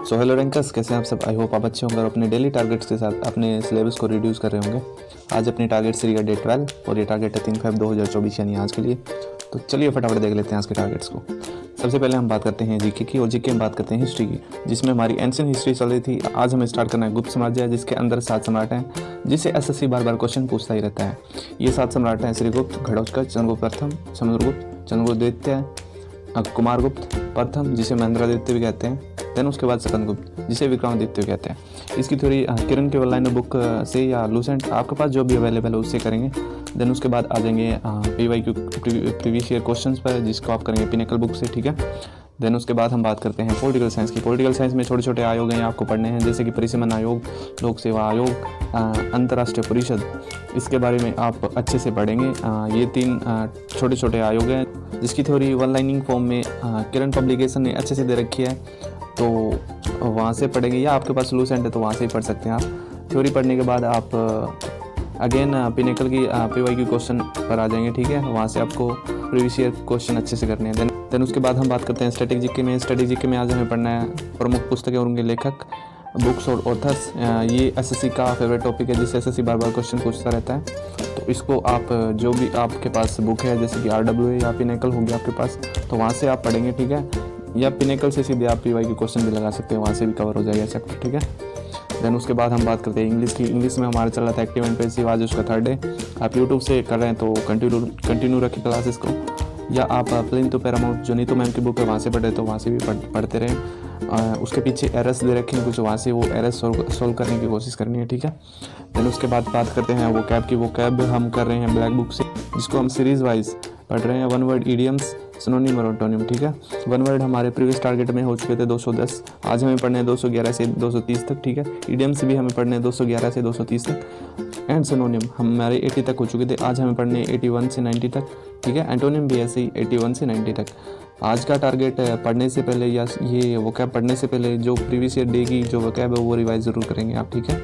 So hello rankers, कैसे हैं आप सब। आई होप आप अच्छे होंगे और अपने डेली टारगेट्स के साथ अपने सिलेबस को रिड्यूस कर रहे होंगे। आज अपनी टारगेट सीरीज है डे 12 और ये टारगेट है 3/5/2024 यानी आज के लिए। तो चलिए फटाफट देख लेते हैं आज के टारगेट्स को। सबसे पहले हम बात करते हैं जीके की और जीके में बात करते हैं हिस्ट्री की, जिसमें हमारी एंशिएंट हिस्ट्री चल रही थी। आज हमें स्टार्ट करना है गुप्त साम्राज्य, जिसके अंदर 7 सम्राट हैं, जिसे एसएससी बार बार क्वेश्चन पूछता ही रहता है। ये 7 सम्राट हैं श्रीगुप्त, घटोत्कच, चंद्रगुप्त प्रथम, समुद्रगुप्त, चंद्रगुप्त द्वितीय, कुमारगुप्त प्रथम जिसे महेंद्रगुप्त भी कहते हैं, देन उसके बाद स्कंदगुप्त जिसे विक्रमादित्य कहते हैं। इसकी थ्योरी किरण केवल लाइन बुक से या लूसेंट आपके पास जो भी अवेलेबल है उससे करेंगे। देन उसके बाद आ जाएंगे PYQ प्रीवियस ईयर क्वेश्चंस पर, जिसको आप करेंगे पिनेकल बुक से, ठीक है। देन उसके बाद हम बात करते हैं पॉलिटिकल साइंस की। पॉलिटिकल साइंस में छोटे छोटे आयोग हैं आपको पढ़ने हैं, जैसे कि परिसीमन आयोग, लोक सेवा आयोग, अंतर्राष्ट्रीय परिषद। इसके बारे में आप अच्छे से पढ़ेंगे। ये 3 छोटे छोटे आयोग हैं, जिसकी थ्योरी वन लाइनिंग फॉर्म में किरण पब्लिकेशन ने अच्छे से दे रखी है, तो वहाँ से पढ़ेंगे, या आपके पास लूसेंट है तो वहाँ से ही पढ़ सकते हैं आप। थ्योरी पढ़ने के बाद आप अगेन पिनेकल की PYQ क्वेश्चन पर आ जाएंगे, ठीक है। वहाँ से आपको प्रीवियस ईयर क्वेश्चन अच्छे से करने हैं। देन उसके बाद हम बात करते हैं स्ट्रेटेजिक में। स्ट्रेटेजिक में आज हमें पढ़ना है प्रमुख पुस्तकें और उनके लेखक, बुक्स और ऑथर्स। ये एसएससी का फेवरेट टॉपिक है, जिससे एसएससी बार बार क्वेश्चन पूछता रहता है। तो इसको आप जो भी आपके पास बुक है, जैसे कि RWA या पिनेकल होगी आपके पास, तो वहाँ से आप पढ़ेंगे, ठीक है। या पिनेकल से सीधे आप PYQ क्वेश्चन भी लगा सकते हैं, वहाँ से भी कवर हो जाएगा चैप्टर, ठीक है। देन उसके बाद हम बात करते हैं इंग्लिश की। इंग्लिश में हमारा चल रहा था एक्टिव एंड पैसिव, आज उसका 3rd डे। आप यूट्यूब से कर रहे हैं तो कंटिन्यू रखें क्लासेस को, या आप प्लेन तो पैरामाउंट जो नीतू मैम की बुक है वहाँ से पढ़े तो वहाँ से भी पढ़ते रहें। उसके पीछे एरर्स दे रखे हैं कुछ, वहाँ से वो एरर्स सोल्व करने की कोशिश करनी है, ठीक है। देन उसके बाद बात करते हैं वोकैब की। वोकैब हम कर रहे हैं ब्लैक बुक से, जिसको हम सीरीज वाइज पढ़ रहे हैं। 1 वर्ड इडियम्स, सिनोनिम और एंटोनिम, ठीक है। 1 वर्ड हमारे प्रीवियस टारगेट में हो चुके थे 210, आज हमें पढ़ने हैं 211 से 230 तक, ठीक है। इडियम्स भी हमें पढ़ने हैं 211 से 230 तक। एंड सिनोनिम हमारे 80 तक हो चुके थे, आज हमें पढ़ने 81 से 90 तक, ठीक है। एंटोनिम भी ऐसे ही 81 से 90 तक। आज का टारगेट पढ़ने से पहले या ये वोकैब पढ़ने से पहले जो प्रीवियस ईयर डे की जो वोकैब है वो रिवाइज ज़रूर करेंगे आप, ठीक है।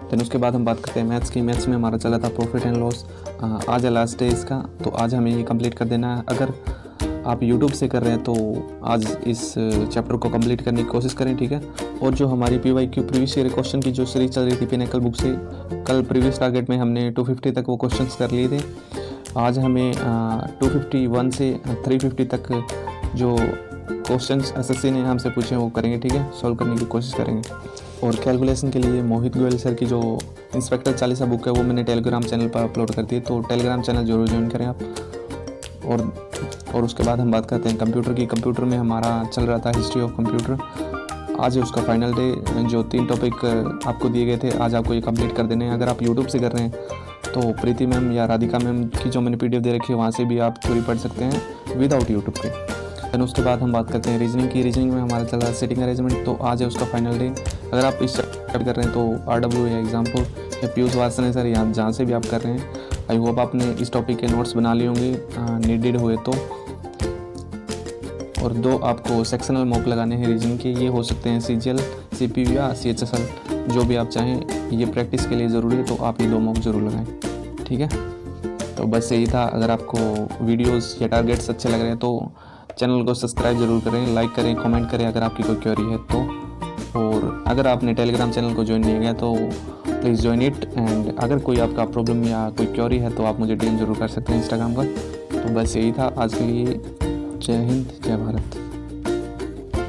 देन उसके बाद हम बात करते हैं मैथ्स की। मैथ्स में हमारा चला था प्रॉफिट एंड लॉस, आज है लास्ट डे इसका, तो आज हमें ये कंप्लीट कर देना है। अगर आप यूट्यूब से कर रहे हैं तो आज इस चैप्टर को कंप्लीट करने की कोशिश करें, ठीक है। और जो हमारी PYQ प्रीवियस ईयर क्वेश्चन की जो सीरीज चल रही थी पिनेकल बुक से, कल प्रीवियस टारगेट में हमने 250 तक वो क्वेश्चंस कर लिए थे। आज हमें 251 से 350 तक जो क्वेश्चंस एसएससी ने हमसे पूछे वो करेंगे, ठीक है, सॉल्व करने की कोशिश करेंगे। और कैलकुलेशन के लिए मोहित गोयल सर की जो इंस्पेक्टर चालीसा बुक है वो मैंने टेलीग्राम चैनल पर अपलोड कर दी है, तो टेलीग्राम चैनल जरूर ज्वाइन करें आप। और उसके बाद हम बात करते हैं कंप्यूटर की। कंप्यूटर में हमारा चल रहा था हिस्ट्री ऑफ कंप्यूटर, आज है उसका फाइनल डे। जो 3 टॉपिक आपको दिए गए थे आज आपको ये कंप्लीट कर देने हैं। अगर आप यूट्यूब से कर रहे हैं तो प्रीति मैम या राधिका मैम की जो मैंने PDF दे रखी है वहाँ से भी आप थ्योरी पढ़ सकते हैं विदाउट यूट्यूब के। देन उसके बाद हम बात करते हैं रीजनिंग की। रीजनिंग में हमारा चल रहा है सेटिंग अरेंजमेंट, तो आज है उसका फाइनल डे। अगर आप इस कर रहे हैं तो RWA या एग्जाम्पल या पीयूष वासने सर या जहाँ से भी आप कर रहे हैं, आई होप आपने इस टॉपिक के नोट्स बना लिए होंगे नीडेड हुए तो। और 2 आपको सेक्शनल मॉक लगाने हैं रीजनिंग के, ये हो सकते हैं CGL, CPU या CHSL, जो भी आप चाहें। ये प्रैक्टिस के लिए ज़रूरी है, तो आप ये 2 मॉक ज़रूर लगाएं, ठीक है। तो बस यही था। अगर आपको वीडियोस या टारगेट्स अच्छे लग रहे हैं तो चैनल को सब्सक्राइब जरूर करें, लाइक करें, कमेंट करें अगर आपकी कोई क्वेरी है तो। और अगर आपने टेलीग्राम चैनल को ज्वाइन नहीं किया तो प्लीज़ ज्वाइन इट। एंड अगर कोई आपका प्रॉब्लम या कोई क्वेरी है तो आप मुझे DM जरूर कर सकते हैं इंस्टाग्राम पर। तो बस यही था आज के लिए। जय हिंद, जय भारत।